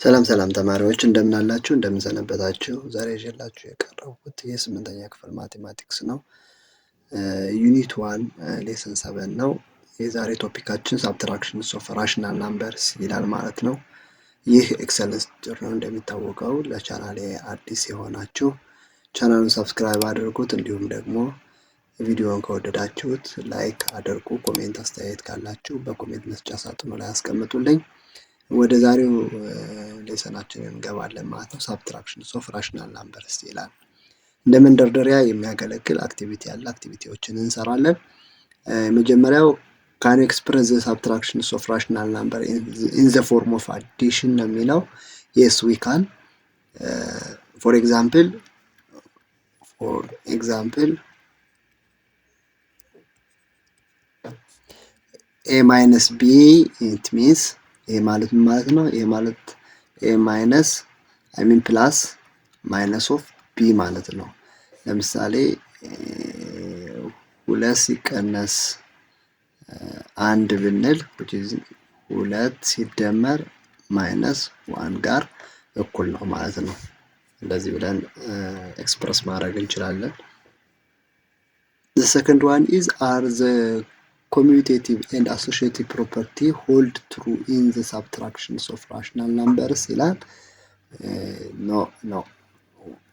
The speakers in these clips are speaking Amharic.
ሰላም ሰላም ተማሪዎች እንደምን አላችሁ? እንደምን ሰነበታችሁ? ዛሬ ይዤላችሁ የቀረብኩት የስምንተኛ ክፍል ማቴማቲክስ ነው። ዩኒት 1 ሌሰን 7 ነው። የዛሬ ቶፒካችን ሳብትራክሽንስ ኦፍ ራሽናል ናምበርስ ይላል ማለት ነው። ይህ ኤክሰለንስ ቲዩተር ነው። እንደሚታወቀው ለቻናሌ አዲስ የሆናችሁ ቻናሉን ሰብስክራይብ አድርጉት። እንዲሁም ደግሞ ቪዲዮውን ከወደዳችሁት ላይክ አድርጉ። ኮሜንት አስተያየት ካላችሁ በኮሜንት መስጫ ሳጥኑ ላይ አስቀምጡልኝ። ወደ ዛሬው ሌሰናችን እንገባለን ማለት ነው። ሳብትራክሽንስ ኦፍ ራሽናል ናምበርስ ይላል። እንደ መንደርደሪያ የሚያገለግል አክቲቪቲ ያለ አክቲቪቲዎችን እንሰራለን። የመጀመሪያው ካን ኤክስፕረስ ዘ ሳብትራክሽንስ ኦፍ ራሽናል ናምበር ኢን ዘ ፎርም ኦፍ አዲሽን ነው የሚለው። የስ ዊ ካን። ፎር ኤግዛምፕል ኤ ማይነስ ቢ ኢት ሚንስ ይሄ ማለት ምን ማለት ነው? ይሄ ማለት ኤ ማይነስ ፕላስ ማይነስ ኦፍ ቢ ማለት ነው። ለምሳሌ ሁለት ሲቀነስ አንድ ብንል ሁለት ሲደመር ማይነስ ዋን ጋር እኩል ነው ማለት ነው። እንደዚህ ብለን ኤክስፕረስ ማድረግ እንችላለን። the second one is are the commutative and associative property hold true in the subtractions of rational numbers ይላል። ኖ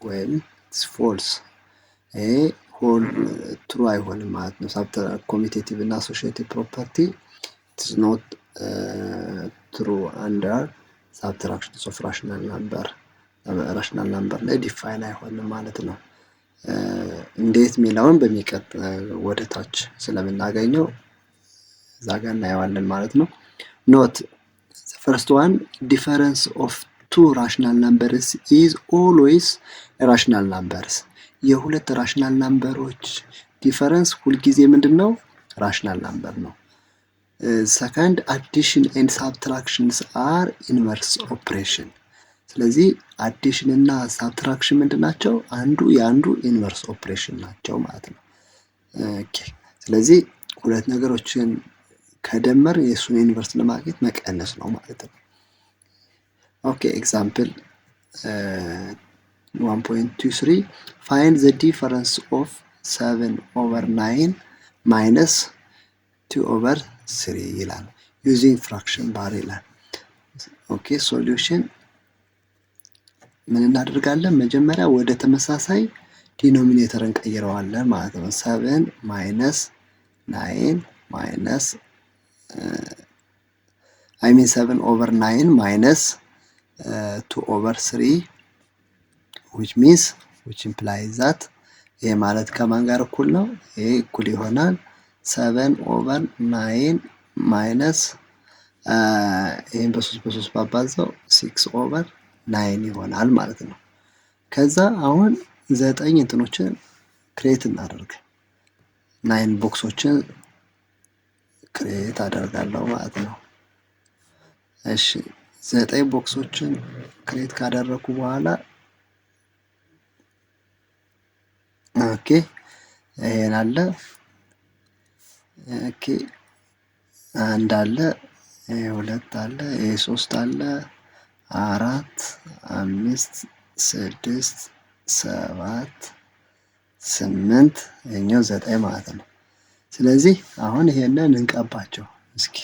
ወይም false ይሄ ትሩ አይሆንም ማለት ነው። ኮሚቴቲቭ እና አሶሺዬቲቭ ፕሮፐርቲ it is not true under subtractions of rational number ላይ ዲፋይን አይሆንም ማለት ነው። እንዴት ሚለውን በሚቀጥል ወደ ታች ስለምናገኘው እዛ ጋር እናየዋለን ማለት ነው። ኖት ፈርስት ዋን ዲፈረንስ ኦፍ ቱ ራሽናል ናምበርስ ኢዝ ኦልዌይስ ራሽናል ናምበርስ። የሁለት ራሽናል ናምበሮች ዲፈረንስ ሁልጊዜ ምንድነው? ራሽናል ናምበር ነው። ሰከንድ አዲሽን ኤንድ ሳብትራክሽንስ አር ኢንቨርስ ኦፕሬሽን። ስለዚህ አዲሽን እና ሳብትራክሽን ምንድናቸው? አንዱ የአንዱ ኢንቨርስ ኦፕሬሽን ናቸው ማለት ነው። ኦኬ ስለዚህ ሁለት ነገሮችን ከደመር የእሱን ኢንቨርስ ለማግኘት መቀነስ ነው ማለት ነው። ኦኬ ኤግዛምፕል 1.23 find the difference of 7/9 minus 2/3 ይላል using fraction bar ይላል። ኦኬ ሶሉሽን ምን እናደርጋለን? መጀመሪያ ወደ ተመሳሳይ ዲኖሚኔተር እንቀይረዋለን ማለት ነው። 7 ማይነስ 9 ማይነስ 7/9 ማይነስ 2/3 which implies that ይሄ ማለት ከማን ጋር እኩል ነው? ይሄ እኩል ይሆናል 7/9 ማይነስ ይሄን በ3 ባባዛው 6/9 ይሆናል ማለት ነው። ከዛ አሁን 9 እንትኖችን ክሬት እናደርግ 9 ቦክሶችን ክሬት አደርጋለሁ ማለት ነው። እሺ 9 ቦክሶችን ክሬት ካደረኩ በኋላ ኦኬ ይሄን አለ ኦኬ አንድ አለ ሁለት አለ ሶስት አለ 4 5 6 7 8 ይሄኛው 9 ማለት ነው። ስለዚህ አሁን ይሄንን እንቀባቸው እስኪ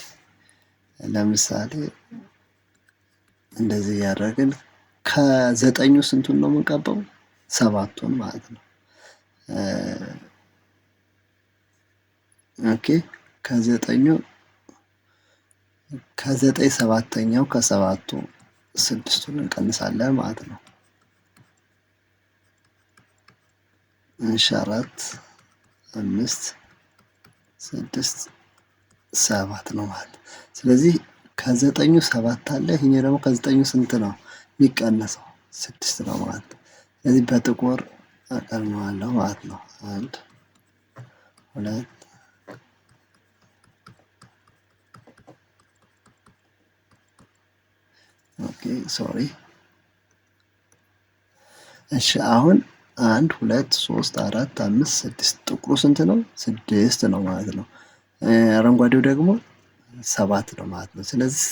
ለምሳሌ እንደዚህ ያደረግን ከ9ኙ ስንቱን ነው የምንቀባው? 7ቱን ማለት ነው። ኦኬ ከ9 7ኛው ከ7ቱ 6ቱን እንቀንሳለን ማለት ነው። እሺ 4 5 6 7 ነው ማለት። ስለዚህ ከ9ኙ 7 አለ ይሄኛው ደግሞ ከ9ኙ ስንት ነው የሚቀነሰው? 6 ነው ማለት። ስለዚህ በጥቁር አቀርነዋለሁ ማለት ነው። 1 2 ኦኬ ሶሪ እሺ አሁን 1 2 3 4 5 6 ጥቁሩ ስንት ነው? 6 ነው ማለት ነው። አረንጓዴው ደግሞ 7 ነው ማለት ነው። ስለዚህ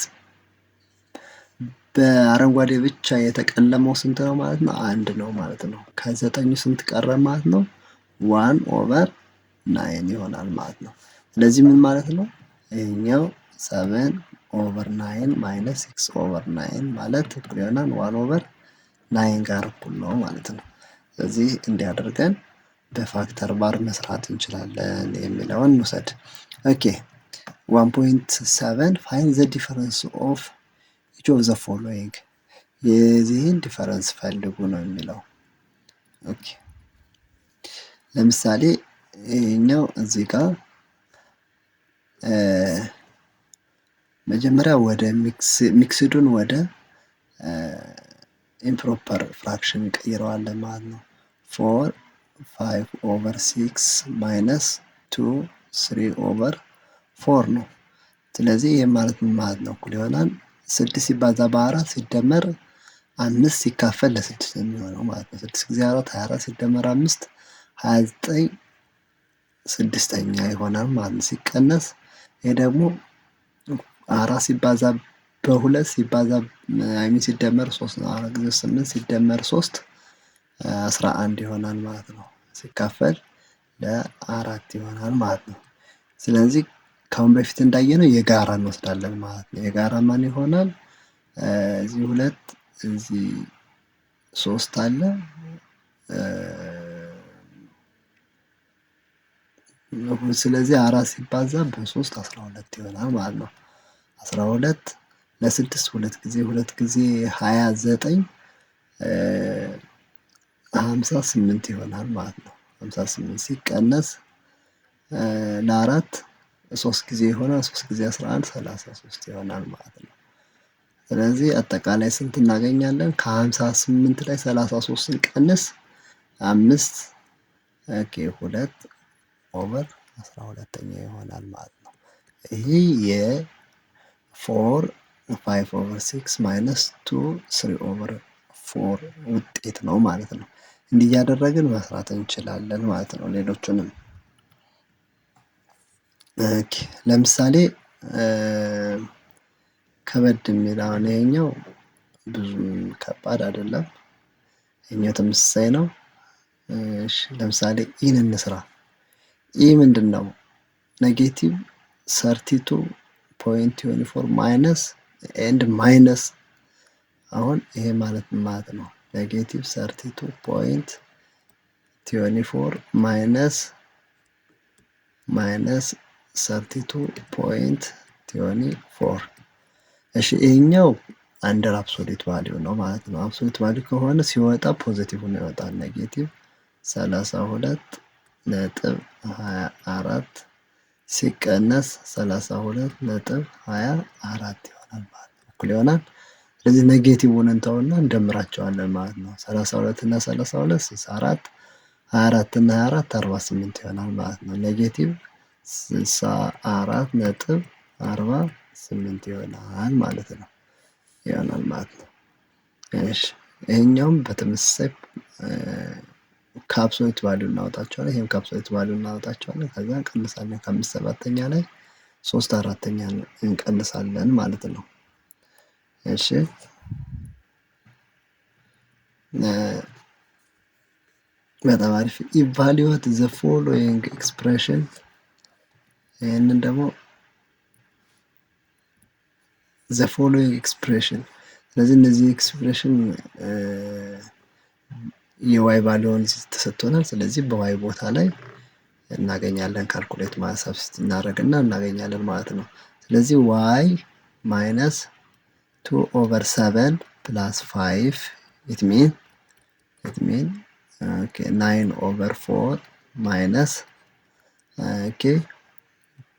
በአረንጓዴ ብቻ የተቀለመው ስንት ነው ማለት ነው? አንድ ነው ማለት ነው። ከዘጠኙ ስንት ቀረ ማለት ነው? 1/9 ይሆናል ማለት ነው። ስለዚህ ምን ማለት ነው? ይሄኛው 7/9 ማይነስ 6/9 ማለት እኩል ይሆናል 1/9 ጋር እኩል ነው ማለት ነው። ስለዚህ እንዲያደርገን በፋክተር ባር መስራት እንችላለን የሚለውን እንውሰድ። ኦኬ 1.7 ፋይንድ ዘ ዲፈረንስ ኦፍ ኢች ኦፍ ዘ ፎሎዊንግ የዚህን ዲፈረንስ ፈልጉ ነው የሚለው። ኦኬ ለምሳሌ ይሄኛው እዚህ ጋር መጀመሪያ ወደ ሚክስዱን ወደ ኢምፕሮፐር ፍራክሽን እንቀይረዋለን ማለት ነው። 5/6 ማይነስ 2 3/4 ነው። ስለዚህ ይህ ማለት ምን ማለት ነው? እኩል ይሆናል 6 ሲባዛ በ4 ሲደመር 5 ሲካፈል ለ6 የሚሆነው ማለት ነው። 6 ጊዜ 4 24 ሲደመር 5 29 ስድስተኛ ይሆናል ማለት ነው። ሲቀነስ ይሄ ደግሞ 4 ሲባዛ በ2 ሲባዛ ሲደመር 3 4 ጊዜ 8 ሲደመር 3 11 ይሆናል ማለት ነው። ሲካፈል ለ4 ይሆናል ማለት ነው። ስለዚህ ከአሁን በፊት እንዳየነው የጋራ እንወስዳለን ማለት ነው። የጋራ ማን ይሆናል? እዚህ 2 እዚህ 3 አለ። ስለዚህ 4 ሲባዛ በ3 12 ይሆናል ማለት ነው። 12 ለ6 2 ጊዜ 2 ጊዜ 29 58 ይሆናል ማለት ነው። 58 ሲቀነስ ለ4 3 ጊዜ ይሆናል 3 ጊዜ 11 33 ይሆናል ማለት ነው። ስለዚህ አጠቃላይ ስንት እናገኛለን? ከ58 ላይ 33ን ቀንስ 5 2/12 ይሆናል ማለት ነው። ይሄ የ4 5/6 ማይነስ 2 3/4 ውጤት ነው ማለት ነው። እንዲህ እያደረግን መስራት እንችላለን ማለት ነው። ሌሎቹንም ለምሳሌ ከበድ የሚል አሁን ይሄኛው ብዙም ከባድ አይደለም። ይሄኛው ተመሳሳይ ነው። እሺ ለምሳሌ ኢን እንስራ። ኢ ምንድን ነው? ኔጌቲቭ 32.24 ማይነስ ኤንድ ማይነስ አሁን ይሄ ማለት ምን ማለት ነው? ኔጌቲቭ 32.24 ማይነስ 32.24 እሺ ይሄኛው አንደር አብሶሉት ቫልዩ ነው ማለት ነው። አብሶሉት ቫልዩ ከሆነ ሲወጣ ፖዚቲቭ ነው ይወጣል። ኔጌቲቭ 32.24 ሲቀነስ 32.24 ይሆናል ማለት ነው። እኩል ይሆናል። ስለዚህ ኔጌቲቭን እንተውና እንደምራቸዋለን ማለት ነው። 32 እና 32 64 24 እና 24 48 ይሆናል ማለት ነው። ኔጌቲቭ 64.48 ይሆናል ማለት ነው። እሺ ይሄኛውም በተመሳሳይ ከአብሶሉት ቫልዩ እናወጣቸዋለን። ይሄም ከአብሶሉት ቫልዩ እናወጣቸዋለን። ከዛ እንቀንሳለን። ከ5/7 ላይ 3/4 እንቀንሳለን ማለት ነው። እሺ በጣም አሪፍ። ኢቫሉዌት ዘ ፎሎዊንግ ኤክስፕሬሽን ይህንን ደግሞ ዘ ፎሎዊንግ ኤክስፕሬሽን ስለዚህ እነዚህ ኤክስፕሬሽን የዋይ ቫልዩን ተሰጥቶናል። ስለዚህ በዋይ ቦታ ላይ እናገኛለን። ካልኩሌት ሰብስቲት እናደርግና እናገኛለን ማለት ነው። ስለዚህ ዋይ ማይነስ 2/7 ፕላስ 5 ኢት ሚን 9/4 ማይነስ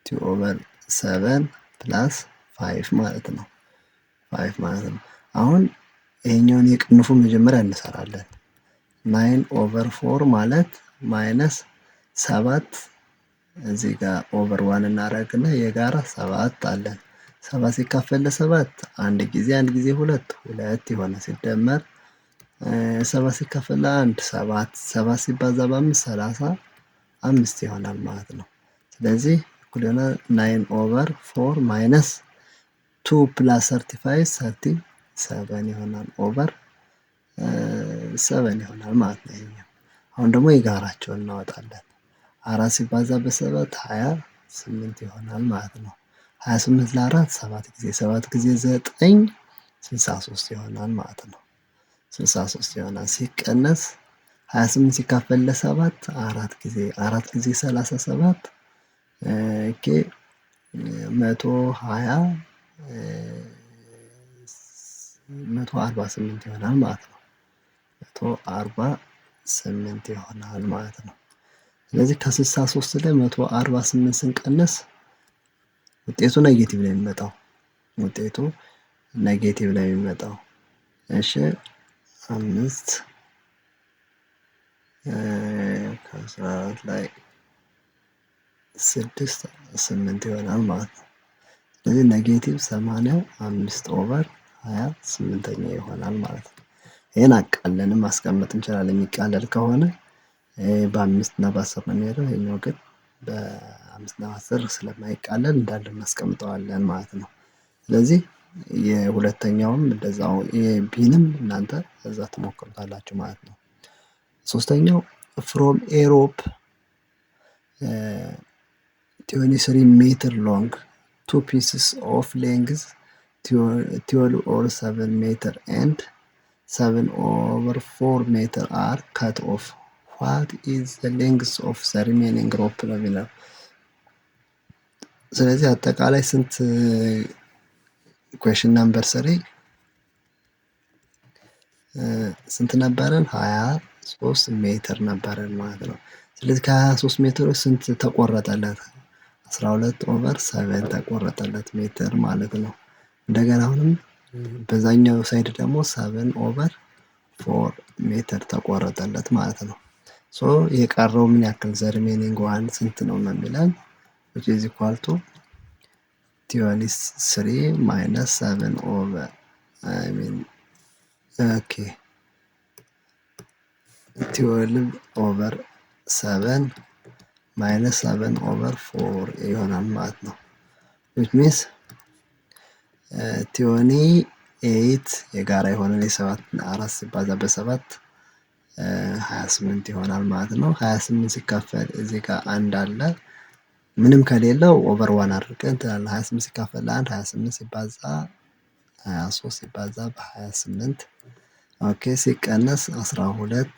2/7 ፕላስ 5 ማለት ነው። አሁን ይሄኛውን የቅንፉ መጀመሪያ እንሰራለን። 9/4 ማለት ማይነስ 7 እዚህ ጋር ኦቨር 1 እናደርግና የጋራ 7 አለን። 7 ሲካፈል ለ7 አንድ ጊዜ 2 የሆነ ሲደመር 7 ሲካፈል ለ1 7 ሲባዛ በ5 35 ይሆናል ማለት ነው። ስለዚህ እኩል ይሆናል 9/4 ማይነስ 2 ፕላስ 35 7 ይሆናል ኦቨር 7 ይሆናል ማለት ነው ይሄኛው። አሁን ደግሞ የጋራቸውን እናወጣለን። 4 ሲባዛ በ7 28 ይሆናል ማለት ነው። 28 ለ4 7 ጊዜ 7 ጊዜ 9 63 ይሆናል ማለት ነው። 63 ይሆናል ሲቀነስ 28 ሲካፈል ለ7 4 ጊዜ 37 ኦኬ 148 ይሆናል ማለት ነው። 148 ይሆናል ማለት ነው። ስለዚህ ከ63 ላይ 148 ስንቀንስ ውጤቱ ኔጌቲቭ ነው የሚመጣው። ውጤቱ ኔጌቲቭ ነው የሚመጣው። እሺ 5 ከ14 ላይ 6 8 ይሆናል ማለት ነው። ስለዚህ ኔጌቲቭ 85 ኦቨር 28ኛ ይሆናል ማለት ነው። ይሄን አቃለንም ማስቀመጥ እንችላለን። የሚቃለል ከሆነ በ5 እና በ10 ነው የሚሄደው። ይሄኛው ግን በ5 እና በ10 ስለማይቃለል እንዳለ እናስቀምጠዋለን ማለት ነው። ስለዚህ የሁለተኛውም እንደዛው የቢንም እናንተ እዛ ትሞክሩታላችሁ ማለት ነው። ሶስተኛው ፍሮም ኤሮፕ 23 ሜትር ሎንግ 2 pieces of length 12 or 7 meter and 7/4 meter are cut off. What is the length of the remaining rope ነው የሚለው። ስለዚህ አጠቃላይ ስንት ኩዌሽን ነምበር 3 ስንት ነበረን? 23 ሜትር ነበረን ማለት ነው። ስለዚህ ከ23 ሜትሮች ስንት ተቆረጠለት? 12/7 ተቆረጠለት ሜትር ማለት ነው። እንደገና አሁንም በዛኛው ሳይድ ደግሞ 7/4 ሜትር ተቆረጠለት ማለት ነው። ሶ የቀረው ምን ያክል ዘ ሪሜኒንግ ዋን ስንት ነው የሚለን which is equal to 23 minus 7 over I mean okay 12/7 minus 7/4 ይሆናል ማለት ነው። which means 28 የጋራ የሆነ የ7 4 ሲባዛ በ7 28 ይሆናል ማለት ነው። 28 ሲካፈል እዚህ ጋር አንድ አለ ምንም ከሌለው ኦቨር 1 አድርገን ትላለ 28 ሲካፈል ለ1 28 ሲባዛ 23 ሲባዛ በ28 ኦኬ ሲቀነስ 12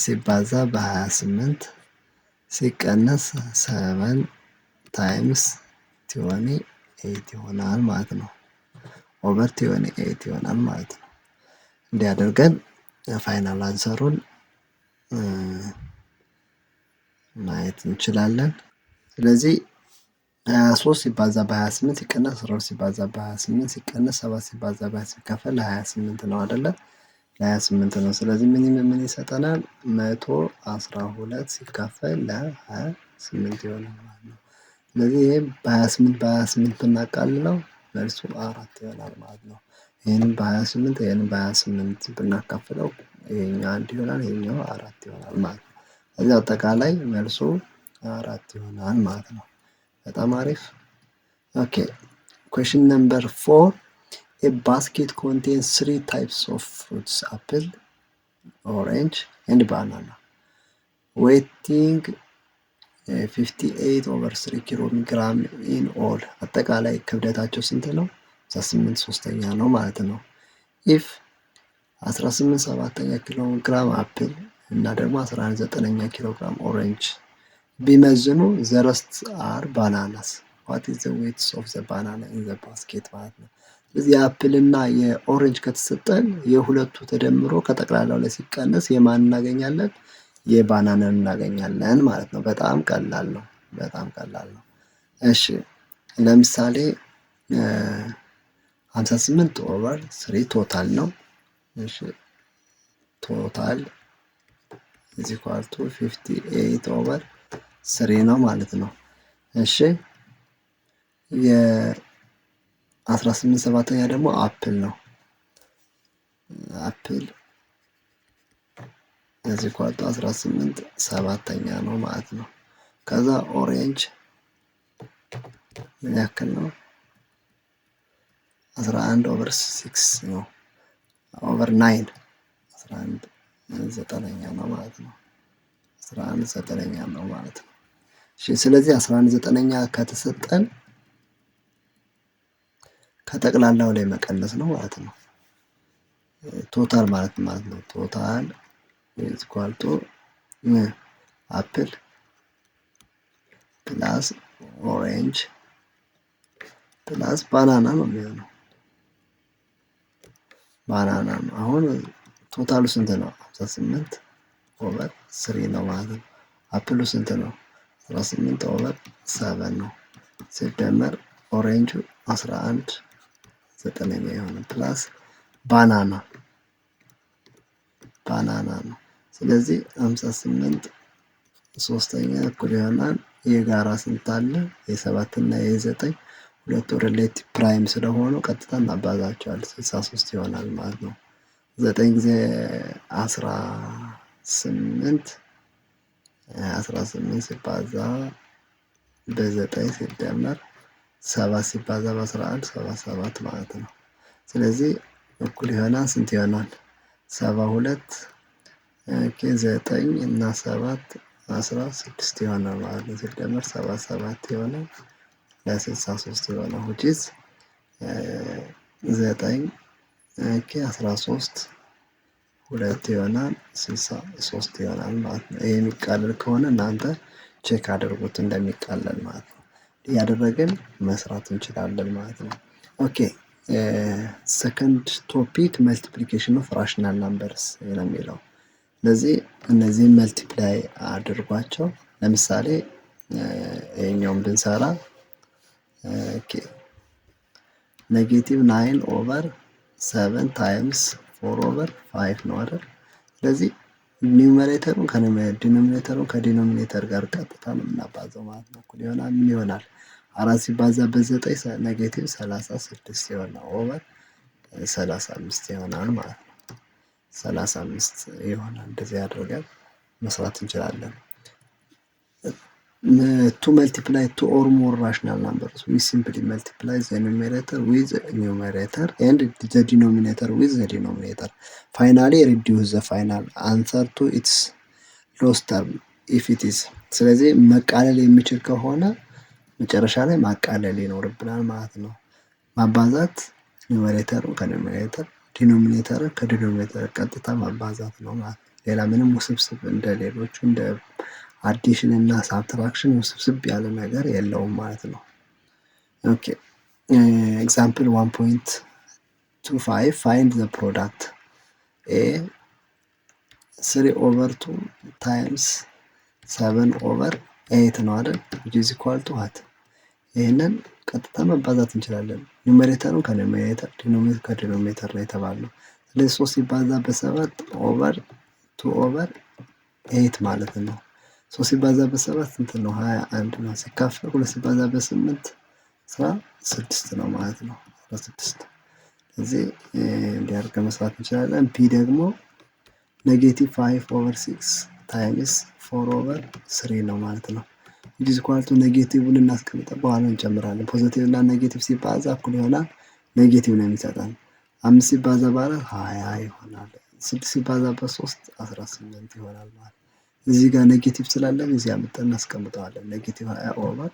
ሲባዛ በ28 ሲቀነስ 7 ታይምስ 28 ይሆናል ማለት ነው። ኦቨር 28 ይሆናል ማለት ነው። እንዲህ አድርገን ፋይናል አንሰሩን ማየት እንችላለን። ስለዚህ 23 ሲባዛ በ28 ሲቀነስ 12 ሲባዛ በ28 ሲቀነስ 7 ሲባዛ በ28 ሲካፈል ለ28 ነው አይደለ? ለ28 ነው። ስለዚህ ምን ይሰጠናል? 112 ሲካፈል ለ28 ይሆናል ማለት ነው። ስለዚህ ይሄ በ28 ብናቃልለው መልሱ 4 ይሆናል ማለት ነው። ይሄንን በ28 ይሄንን በ28 ብናካፍለው ይሄኛው 1 ይሆናል፣ ይሄኛው 4 ይሆናል ማለት ነው። ስለዚህ አጠቃላይ መልሱ 4 ይሆናል ማለት ነው። በጣም አሪፍ። ኦኬ question number 4 a basket contains 3 types of fruits apple, orange and banana weighing 58/3 ኪሎግራም in all አጠቃላይ ክብደታቸው ስንት ነው? 8/3 ነው ማለት ነው። if 18/7 ኪሎግራም አፕል እና ደግሞ 19 ኪሎግራም ኦሬንጅ ቢመዝኑ the rest are bananas what is the weight of the banana in the basket ማለት ነው። ስለዚህ የአፕል እና የኦሬንጅ ከተሰጠን የሁለቱ ተደምሮ ከጠቅላላው ላይ ሲቀነስ የማን እናገኛለን? የባናናን እናገኛለን ማለት ነው። በጣም ቀላል ነው። በጣም ቀላል ነው። እሺ ለምሳሌ 58/3 ቶታል ነው። እሺ ቶታል is equal to 58/3 ነው ማለት ነው። እሺ የ18/7 ደግሞ አፕል ነው። አፕል is equal to 18/7 ነው ማለት ነው። ከዛ ኦሬንጅ ምን ያክል ነው? 11 ኦቨር 6 ነው ኦቨር 9 11 ዘጠነኛ ነው ማለት ነው። 11 ዘጠነኛ ነው ማለት ነው። እሺ ስለዚህ 11 ዘጠነኛ ከተሰጠን ከጠቅላላው ላይ መቀነስ ነው ማለት ነው። ቶታል ማለት ነው። ቶታል ኢዝ ኢኳል ቱ አፕል ፕላስ ኦሬንጅ ፕላስ ባናና ነው የሚሆነው። ባናና ነው። አሁን ቶታሉ ስንት ነው? 58 ኦቨር 3 ነው ማለት ነው። አፕሉ ስንት ነው? 18 ኦቨር 7 ነው። ሲደመር ኦሬንጁ 11 ዘጠነኛ የሆነ ፕላስ ባናና ነው። ስለዚህ 58 ሶስተኛ እኩል ይሆናል የጋራ ስንት አለ? የ7 እና የ9 ሁለቱ ሪሌቲቭ ፕራይም ስለሆኑ ቀጥታ እናባዛቸዋለን 63 ይሆናል ማለት ነው። 9 ጊዜ 18 ሲባዛ በ9 ሲደመር 7 ሲባዛ በ11 77 ማለት ነው። ስለዚህ እኩል ይሆናል ስንት ይሆናል? 72 9 እና 7 16 ይሆናል ማለት ነው። ሲደመር 77 ይሆናል ለ63 ይሆናል which is 9 13 2 ይሆናል 63 ይሆናል ማለት ነው። ይሄ የሚቃለል ከሆነ እናንተ ቼክ አድርጉት እንደሚቃለል ማለት ነው። እያደረግን መስራት እንችላለን ማለት ነው። ኦኬ ሰከንድ ቶፒክ መልቲፕሊኬሽን ኦፍ ራሽናል ናምበርስ ነው የሚለው። ስለዚህ እነዚህን መልቲፕላይ አድርጓቸው። ለምሳሌ ይሄኛውን ብንሰራ ኔጌቲቭ 9 ኦቨር 7 ታይምስ 4 ኦቨር 5 ነው አይደል? ስለዚህ ኒውመሬተሩን ዲኖሚኔተሩን ከዲኖሚኔተር ጋር ቀጥታ ነው የምናባዛው ማለት ነው። እኩል ይሆናል ምን ይሆናል? 4 ሲባዛ በ9 ኔጌቲቭ 36 ይሆናል ኦቨር 35 ይሆናል ማለት ነው። 35 ይሆናል። እንደዚህ አድርገን መስራት እንችላለን። to multiply two or more rational numbers we simply multiply the numerator with the numerator and the denominator with the denominator. Finally reduce the final answer to its lowest term if it is. ስለዚህ መቃለል የሚችል ከሆነ መጨረሻ ላይ ማቃለል ይኖርብናል ማለት ነው። ማባዛት ኑሜሬተሩን ከኑሜሬተር ዲኖሚኔተርን ከዲኖሚኔተር ቀጥታ ማባዛት ነው ማለት ነው። ሌላ ምንም ውስብስብ እንደ ሌሎቹ እንደ አዲሽን እና ሳብትራክሽን ውስብስብ ያለ ነገር የለውም ማለት ነው። ኦኬ ኤግዛምፕል 1.25 ፋይንድ ዘ ፕሮዳክት ኤ 3 ኦቨር 2 ታይምስ 7 ኦቨር 8 ነው አይደል? which is equal to what? ይሄንን ቀጥታ መባዛት እንችላለን። ኑሜሬተሩን ከኑሜሬተር ዲኖሚኔተር ከዲኖሚኔተር ነው የተባለው። ስለዚህ 3 ሲባዛ በ7 ኦቨር 2 ኦቨር 8 ማለት ነው። 3 ሲባዛ በ7 ስንት ነው? 21 ነው። ሲካፈል 2 ሲባዛ በ8 16 ነው ማለት ነው። 16 ስለዚህ እንዲህ አድርገን መስራት እንችላለን። ፒ ደግሞ ኔጌቲቭ 5 ኦቨር 6 ታይምስ 4 ኦቨር 3 ነው ማለት ነው። which is equal to ኔጌቲቭን እናስቀምጠን በኋላ እንጨምራለን። ፖዚቲቭ እና ኔጌቲቭ ሲባዛ እኩል ይሆናል ኔጌቲቭ ነው የሚሰጠን። 5 ሲባዛ በ4 20 ይሆናል። 6 ሲባዛ በ3 18 ይሆናል ማለት ነው። እዚህ ጋር ኔጌቲቭ ስላለን እዚህ አምጥተን እናስቀምጠዋለን። ኔጌቲቭ 20 ኦቨር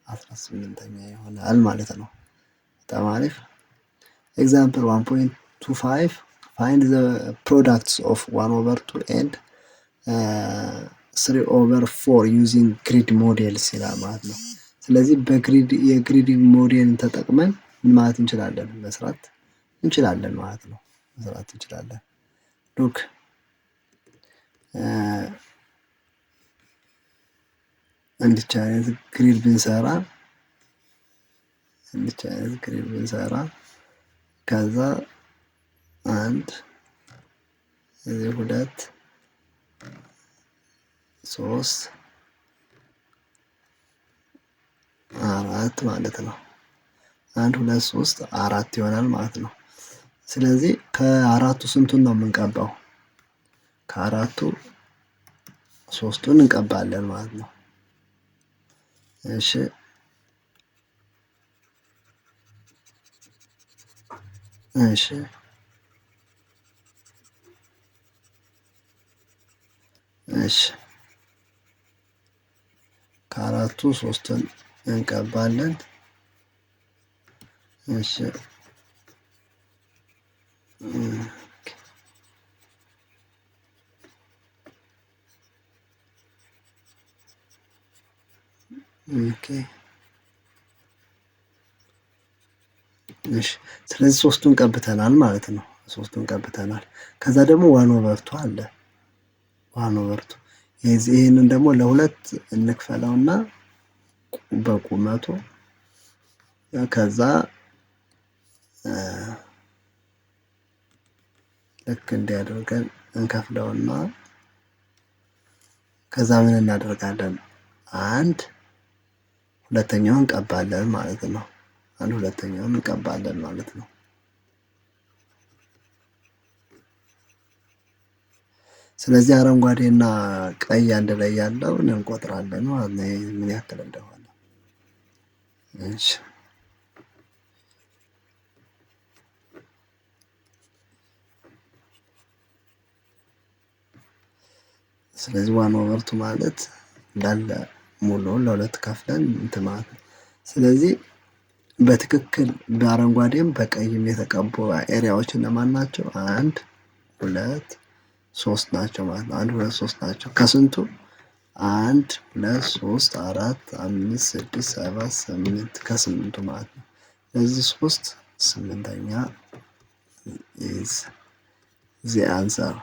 18ኛ ይሆናል ማለት ነው። በጣም አሪፍ። ኤግዛምፕል 1.25 ፋይንድ ዘ ፕሮዳክትስ ኦፍ 1 ኦቨር 2 ኤንድ 3 ኦቨር 4 ዩዚንግ ግሪድ ሞዴልስ ይላል ማለት ነው። ስለዚህ የግሪድ ሞዴልን ተጠቅመን ምን ማለት እንችላለን? መስራት እንችላለን ማለት ነው። መስራት እንችላለን። ሉክ እንዲህ አይነት ግሪድ ብንሰራ ከዛ 1 እዚህ 2 3 4 ማለት ነው። 1 2 3 4 ይሆናል ማለት ነው። ስለዚህ ከአራቱ ስንቱን ነው የምንቀባው? ከአራቱ 3ቱን እንቀባለን ማለት ነው። እሺ እሺ እሺ ከአራቱ ሶስቱን እንቀባለን። እሺ ኦኬ እሺ ስለዚህ ሶስቱን ቀብተናል ማለት ነው። ሶስቱን ቀብተናል። ከዛ ደግሞ ዋን ኦቨር ቱ አለ። ዋን ኦቨር ቱ ይህንን ደግሞ ለሁለት እንክፈለውና በቁመቱ ከዛ ልክ እንዲያደርገን እንከፍለውና ከዛ ምን እናደርጋለን? አንድ ሁለተኛውን እንቀባለን ማለት ነው። አንድ ሁለተኛውን እንቀባለን ማለት ነው። ስለዚህ አረንጓዴና ቀይ አንድ ላይ ያለውን እንቆጥራለን ማለት ነው ምን ያክል እንደሆነ። እሺ ስለዚህ ዋን ኦቨር ቱ ማለት እንዳለ ሙሉውን ለሁለት ከፍለን እንትን ማለት ነው። ስለዚህ በትክክል በአረንጓዴም በቀይም የተቀቡ ኤሪያዎች እነማን ናቸው? አንድ ሁለት ሶስት ናቸው ማለት ነው። አንድ ሁለት ሶስት ናቸው። ከስንቱ? አንድ ሁለት ሶስት አራት አምስት ስድስት ሰባት ስምንት ከስምንቱ ማለት ነው። ስለዚህ ሶስት ስምንተኛ ኢዝ ዚ አንሰር።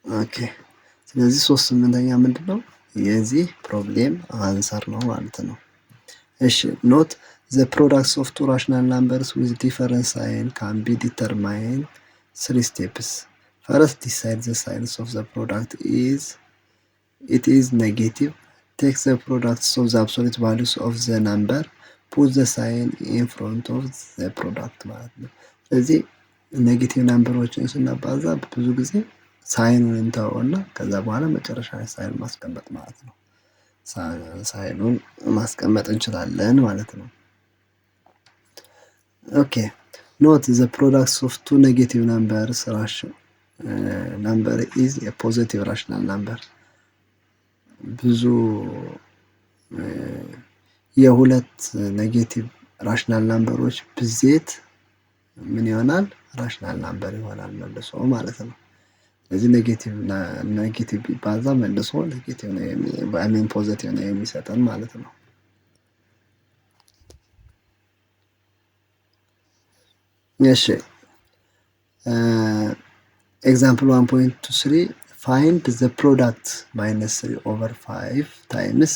ኦኬ ስለዚህ ሶስት ስምንተኛ ምንድነው? የዚህ ፕሮብሌም አንሰር ነው ማለት ነው። እሺ ኖት the products of two rational numbers with different sign can be determined 3 steps. First, decide the signs of the product it is negative. Take the products of the absolute values of the number, put the sign in front of the product ማለት ነው። ስለዚህ ኔጌቲቭ ናምበሮችን ስናባዛ ብዙ ጊዜ ሳይኑን እንተውና ከዛ በኋላ መጨረሻ ላይ ሳይን ማስቀመጥ ማለት ነው። ሳይኑን ማስቀመጥ እንችላለን ማለት ነው። ኦኬ ኖት ዘ ፕሮዳክትስ ኦፍ ቱ ኔጌቲቭ ናምበርስ ናምበር ኢዝ ኤ ፖዚቲቭ ራሽናል ናምበር። ብዙ የሁለት ኔጌቲቭ ራሽናል ናምበሮች ብዜት ምን ይሆናል? ራሽናል ናምበር ይሆናል መልሶ ማለት ነው። ስለዚህ ኔጌቲቭ ቢባዛ መልሶ ኔጌቲቭ ነው ፖዚቲቭ ነው የሚሰጠን ማለት ነው። እሺ ኤግዛምፕል 1.23 ፋይንድ ዘ ፕሮዳክት -3/5 ታይምስ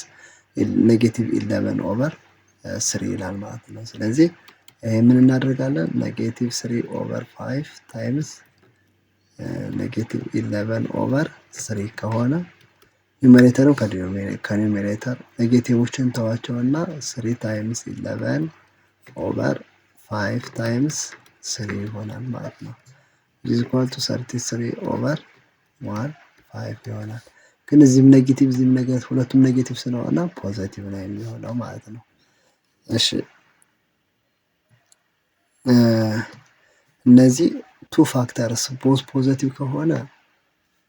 ኔጌቲቭ 11 ኦቨር 3 ይላል ማለት ነው። ስለዚህ ምን እናደርጋለን? ኔጌቲቭ 3/5 ታይምስ ኔጌቲቭ 11 ኦቨር 3 ከሆነ ኒውሜሬተርም ከኒውሜሬተር ኔጌቲቮችን ተዋቸውና 3 ታይምስ 11 ኦቨር 5 ታይምስ 3 ይሆናል ማለት ነው። ኢዝ ኢኳል ቱ 33 ኦቨር 1/5 ይሆናል። ግን እዚህም ኔጌቲቭ እዚህም ኔጌቲቭ ሁለቱም ኔጌቲቭ ስለሆነ ፖዚቲቭ ነው የሚሆነው ማለት ነው። እሺ እነዚህ ቱ ፋክተርስ ቦዝ ፖዚቲቭ ከሆነ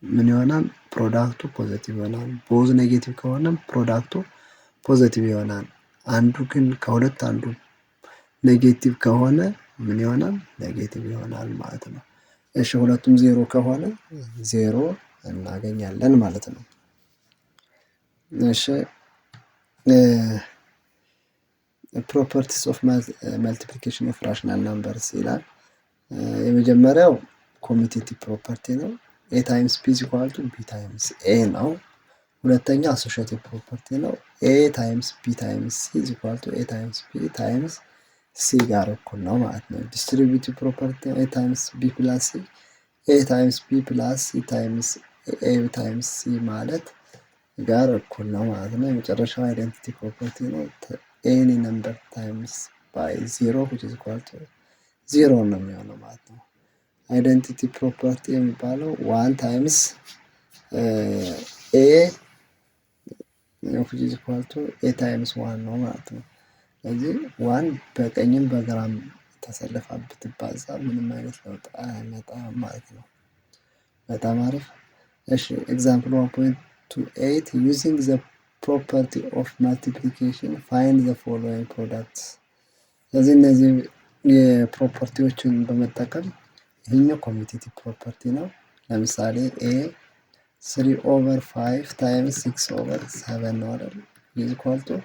ምን ይሆናል? ፕሮዳክቱ ፖዚቲቭ ይሆናል። ቦዝ ኔጌቲቭ ከሆነም ፕሮዳክቱ ፖዚቲቭ ይሆናል። አንዱ ግን ከሁለት አንዱ ኔጌቲቭ ከሆነ ምን ይሆናል? ኔጌቲቭ ይሆናል ማለት ነው። እሺ ሁለቱም ዜሮ ከሆነ ዜሮ እናገኛለን ማለት ነው። እሺ ፕሮፐርቲስ ኦፍ መልቲፕሊኬሽን ኦፍ ራሽናል ናምበርስ ይላል። የመጀመሪያው ኮሚቴቲቭ ፕሮፐርቲ ነው። ኤ ታይምስ ቢ ኢዝ ኢኳል ቱ ቢ ታይምስ ኤ ነው። ሁለተኛ አሶሺዬቲቭ ፕሮፐርቲ ነው። ኤ ታይምስ ቢ ታይምስ ሲ ኢዝ ኢኳል ቱ ኤ ታይምስ ቢ ታይምስ ሲ ጋር እኩል ነው ማለት ነው። ዲስትሪቢዩቲቭ ፕሮፐርቲ ኤ ታይምስ ቢ ፕላስ ሲ ኤ ታይምስ ቢ ፕላስ ሲ ታይምስ ኤ ታይምስ ሲ ማለት ጋር እኩል ነው ማለት ነው። የመጨረሻው አይደንቲቲ ፕሮፐርቲ ነው። ኤኒ ነምበር ታይምስ ባይ ዜሮ which is equal to ዜሮ ነው የሚሆነው ማለት ነው። አይደንቲቲ ፕሮፐርቲ የሚባለው ዋን ታይምስ ኤ which is equal to ኤ ታይምስ ዋን ነው ማለት ነው። ስለዚህ ዋን በቀኝም በግራም ተሰልፋ ብትባዛ ምንም አይነት ለውጥ አያመጣም ማለት ነው። በጣም አሪፍ። እሺ ኤግዛምፕል 1.28 ዩዚንግ ዘ ፕሮፐርቲ ኦፍ ማልቲፕሊኬሽን ፋይንድ ዘ ፎሎዊንግ ፕሮዳክትስ። ስለዚህ እነዚህ የፕሮፐርቲዎችን በመጠቀም ይህኛው ኮሚቴቲቭ ፕሮፐርቲ ነው። ለምሳሌ ኤ 3/5 ታይምስ 6/7 ነው አይደል? ኢዝ ኢኳል ቱ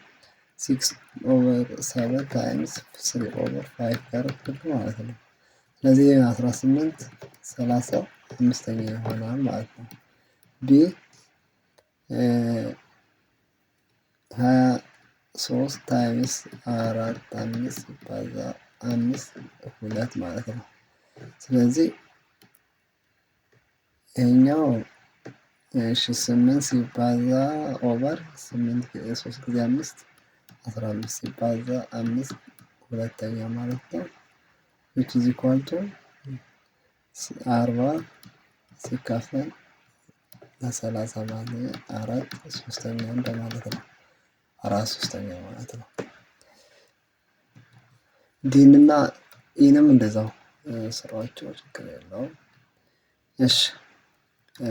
6/7 ታይምስ 3/5 ጋር እኩል ማለት ነው። ስለዚህ 18 35ኛ ይሆናል ማለት ነው። ቢ 23 ታይምስ 4 5 ሲባዛ 5 2 ማለት ነው። ስለዚህ ይሄኛው 8 ሲባዛ ኦቨር 8 3 ጊዜ 5 15 ሲባዛ 5 ሁለተኛ ማለት ነው። which is equal to 40 ሲካፈል ለ30 ማለት 4 ሶስተኛ እንደማለት ነው። 4 ሶስተኛ ማለት ነው። ዲንና ኢንም እንደዛው ስራቸው ችግር የለውም። እሺ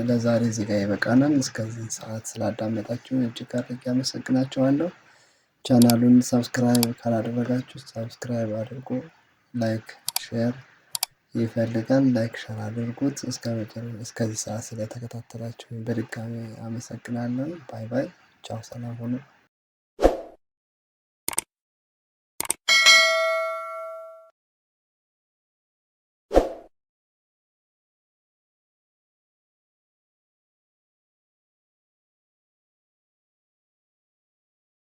ለዛሬ እዚህ ጋር ይበቃናል። እስከዚህ ሰዓት ስላዳመጣችሁ እጅግ አድርጌ አመሰግናችኋለሁ። ቻናሉን ሰብስክራይብ ካላደረጋችሁ ሰብስክራይብ አድርጉ። ላይክ ሼር ይፈልጋል። ላይክ ሼር አድርጉት። እስከዚህ ሰዓት ስለተከታተላችሁ በድጋሚ አመሰግናለሁ። ባይ ባይ። ቻው፣ ሰላም ሁኑ።